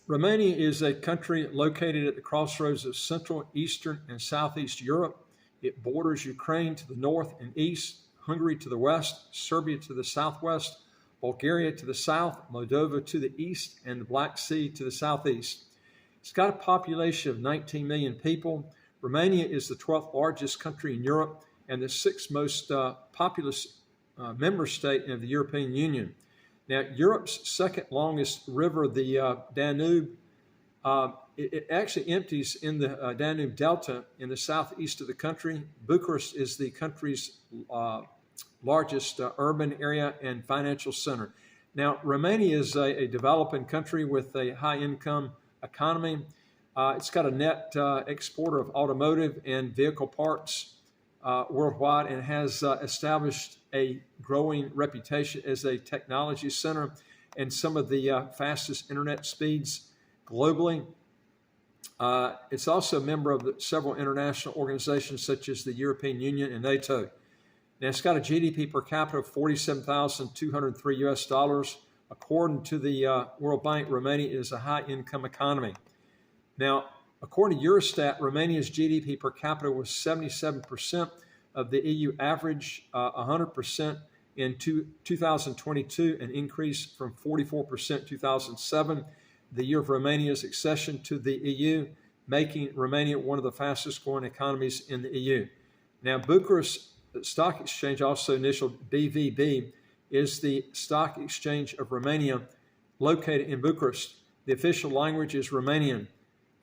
Romania is a country located at the crossroads of Central, Eastern, and Southeast Europe. It borders Ukraine to the north and east, Hungary to the west, Serbia to the southwest, Bulgaria to the south, Moldova to the east, and the Black Sea to the southeast. It's got a population of 19 million people. Romania is the 12th largest country in Europe and the 6th most populous member state of the European Union. Now, Europe's second longest river, the Danube, it actually empties in the Danube Delta in the southeast of the country. Bucharest is the country's largest urban area and financial center. Now, Romania is a developing country with a high-income economy. It's got a net exporter of automotive and vehicle parts worldwide, and has established a growing reputation as a technology center and some of the fastest internet speeds globally. It's also a member of several international organizations such as the European Union and NATO. Now, it's got a GDP per capita of $47,203 US. According to the World Bank, Romania is a high-income economy. Now, according to Eurostat, Romania's GDP per capita was 77% of the EU average, 100% in 2022, an increase from 44% 2007, the year of Romania's accession to the EU, making Romania one of the fastest growing economies in the EU. Now, Bucharest Stock Exchange, also initialed BVB, is the stock exchange of Romania, located in Bucharest. The official language is Romanian.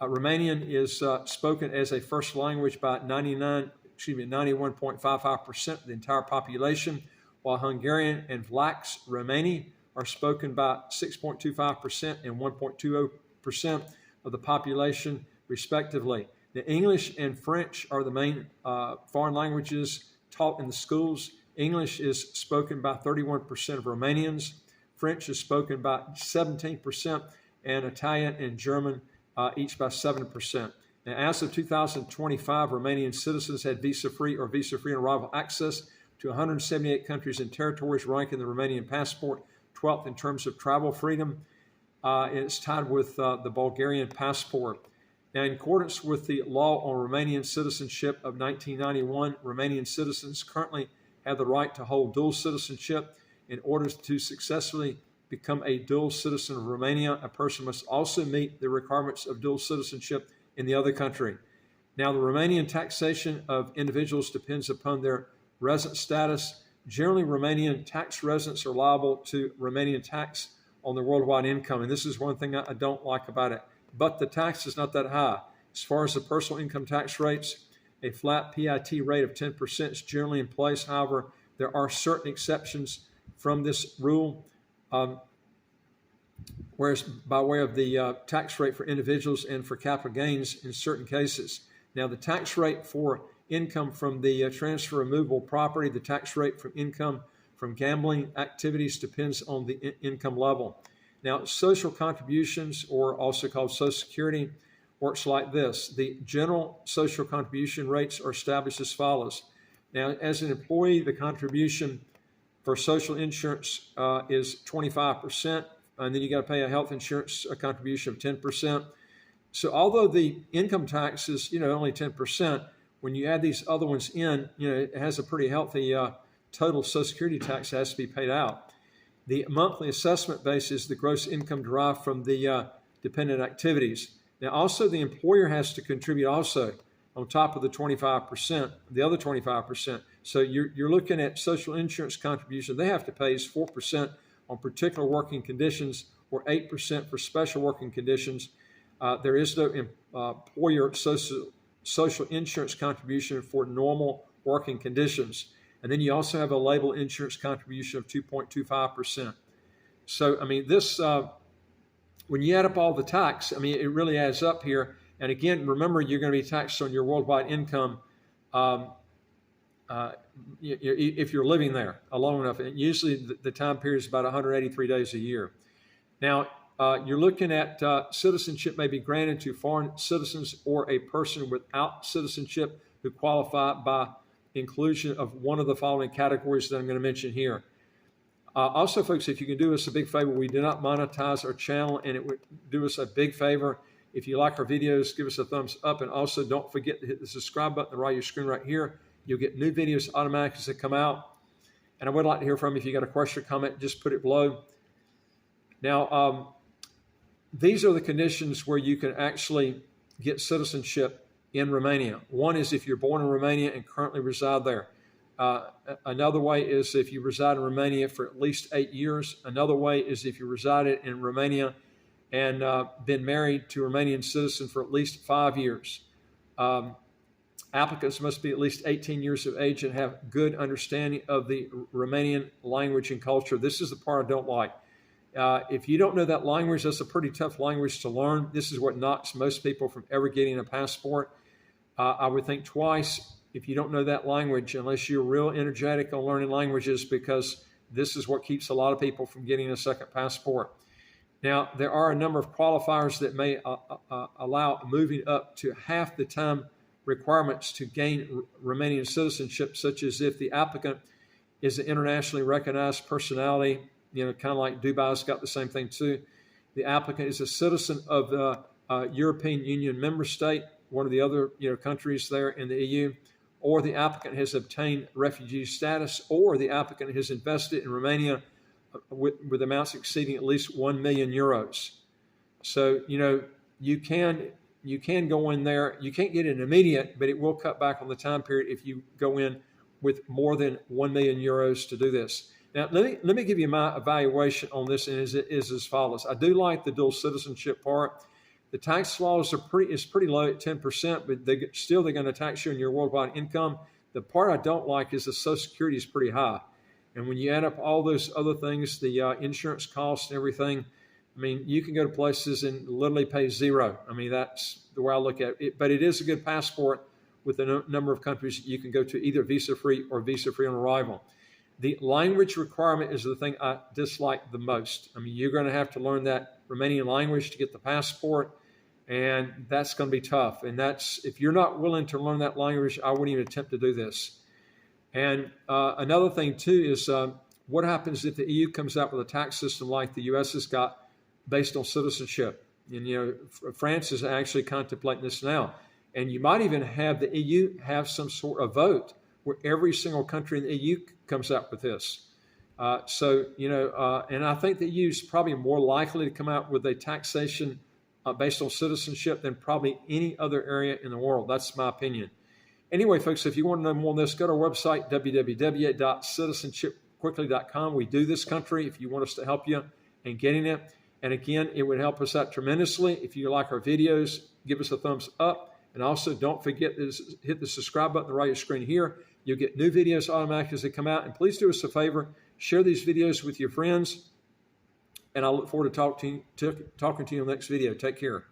Romanian is spoken as a first language by 91.55% of the entire population, while Hungarian and Vlax Romani are spoken by 6.25% and 1.20% of the population, respectively. The English and French are the main foreign languages taught in the schools. English is spoken by 31% of Romanians, French is spoken by 17%, and Italian and German each by 7%. Now, as of 2025, Romanian citizens had visa-free or visa-free on arrival access to 178 countries and territories, ranking the Romanian passport 12th in terms of travel freedom. It's tied with the Bulgarian passport. Now, in accordance with the law on Romanian citizenship of 1991, Romanian citizens currently have the right to hold dual citizenship. In order to successfully become a dual citizen of Romania, a person must also meet the requirements of dual citizenship in the other country. Now, the Romanian taxation of individuals depends upon their resident status. Generally, Romanian tax residents are liable to Romanian tax on their worldwide income, and this is one thing I don't like about it. But the tax is not that high. As far as the personal income tax rates, a flat PIT rate of 10% is generally in place. However, there are certain exceptions from this rule, whereas by way of the tax rate for individuals and for capital gains in certain cases. Now, the tax rate for income from the transfer of movable property, the tax rate from income from gambling activities depends on the income level. Now, social contributions, or also called Social Security, works like this. The general social contribution rates are established as follows. Now, as an employee, the contribution for social insurance is 25%, and then you got to pay a health insurance contribution of 10%. So although the income tax is, only 10%, when you add these other ones in, it has a pretty healthy total Social Security tax that has to be paid out. The monthly assessment base is the gross income derived from the dependent activities. Now, also the employer has to contribute also on top of the 25%, the other 25%. So you're looking at social insurance contribution. They have to pay is 4% on particular working conditions, or 8% for special working conditions. There is no employer social insurance contribution for normal working conditions. And then you also have a label insurance contribution of 2.25%. So, this, when you add up all the tax, it really adds up here. And again, remember, you're going to be taxed on your worldwide income if you're living there long enough. And usually the time period is about 183 days a year. Now, you're looking at citizenship may be granted to foreign citizens or a person without citizenship who qualify by inclusion of one of the following categories that I'm going to mention here. Also, folks, if you can do us a big favor, we do not monetize our channel, and it would do us a big favor. If you like our videos, give us a thumbs up, and also don't forget to hit the subscribe button on the right of your screen right here. You'll get new videos automatically as they come out. And I would like to hear from you. If you got a question or comment, just put it below. Now, these are the conditions where you can actually get citizenship in Romania. One is if you're born in Romania and currently reside there. Another way is if you reside in Romania for at least 8 years. Another way is if you resided in Romania and been married to a Romanian citizen for at least 5 years. Applicants must be at least 18 years of age and have good understanding of the Romanian language and culture. This is the part I don't like. If you don't know that language, that's a pretty tough language to learn. This is what knocks most people from ever getting a passport. I would think twice if you don't know that language, unless you're real energetic on learning languages, because this is what keeps a lot of people from getting a second passport. Now, there are a number of qualifiers that may allow moving up to half the time requirements to gain Romanian citizenship, such as if the applicant is an internationally recognized personality, kind of like Dubai's got the same thing too. The applicant is a citizen of the European Union member state, one of the other countries there in the EU, or the applicant has obtained refugee status, or the applicant has invested in Romania with amounts exceeding at least 1 million euros. So, you can go in there. You can't get it immediate, but it will cut back on the time period if you go in with more than 1 million euros to do this. Now, let me give you my evaluation on this, and it is as follows. I do like the dual citizenship part. The tax laws is pretty low at 10%, but they're going to tax you on your worldwide income. The part I don't like is the Social Security is pretty high. And when you add up all those other things, the insurance costs and everything, you can go to places and literally pay zero. That's the way I look at it. But it is a good passport with a number of countries that you can go to, either visa-free or visa-free on arrival. The language requirement is the thing I dislike the most. You're going to have to learn that Romanian language to get the passport, and that's going to be tough. And if you're not willing to learn that language, I wouldn't even attempt to do this. And another thing, too, is what happens if the EU comes out with a tax system like the U.S. has got based on citizenship? And, France is actually contemplating this now. And you might even have the EU have some sort of vote where every single country in the EU comes out with this. And I think the EU is probably more likely to come out with a taxation based on citizenship than probably any other area in the world. That's my opinion. Anyway, folks, if you want to know more on this, go to our website, www.citizenshipquickly.com. We do this country if you want us to help you in getting it. And again, it would help us out tremendously. If you like our videos, give us a thumbs up. And also, don't forget to hit the subscribe button on the right of your screen here. You'll get new videos automatically as they come out. And please do us a favor, share these videos with your friends. And I look forward to talking to you in the next video. Take care.